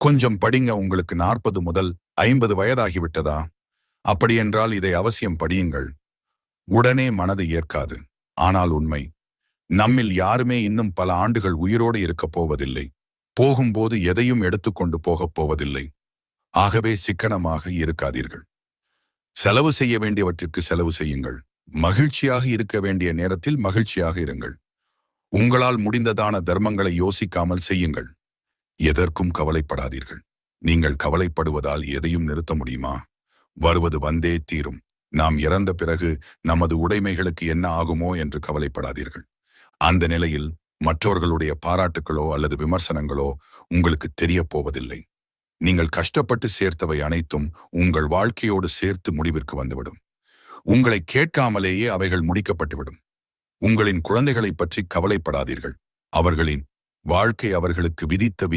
கொஞ்சம் படிங்க. உங்களுக்கு 40 முதல் 50 வயதாகிவிட்டதா? அப்படியென்றால் இதை அவசியம் படியுங்கள். உடனே மனது ஏற்காது. ஆனால் உண்மை, நம்மில் யாருமே இன்னும் பல ஆண்டுகள் உயிரோடு இருக்கப் போவதில்லை. போகும்போது எதையும் எடுத்துக்கொண்டு போகப் போவதில்லை. ஆகவே சிக்கனமாக இருக்காதீர்கள். செலவு செய்ய வேண்டியவற்றிற்கு செலவு செய்யுங்கள். மகிழ்ச்சியாக இருக்க வேண்டிய நேரத்தில் மகிழ்ச்சியாக இருங்கள். உங்களால் முடிந்ததான தர்மங்களை யோசிக்காமல் செய்யுங்கள். எதற்கும் கவலைப்படாதீர்கள். நீங்கள் கவலைப்படுவதால் எதையும் நிறுத்த முடியுமா? வருவது வந்தே தீரும். நாம் இறந்த பிறகு நமது உடைமைகளுக்கு என்ன ஆகுமோ என்று கவலைப்படாதீர்கள். அந்த நிலையில் மற்றவர்களுடைய பாராட்டுகளோ அல்லது விமர்சனங்களோ உங்களுக்கு தெரிய போவதில்லை. நீங்கள் கஷ்டப்பட்டு சேர்த்தவை அனைத்தும் உங்கள் வாழ்க்கையோடு சேர்த்து முடிவிற்கு வந்துவிடும். உங்களை கேட்காமலேயே அவைகள் முடிக்கப்பட்டுவிடும். உங்களின் குழந்தைகளை பற்றி கவலைப்படாதீர்கள். அவர்களின் வாழ்க்கை அவர்களுக்கு விதித்த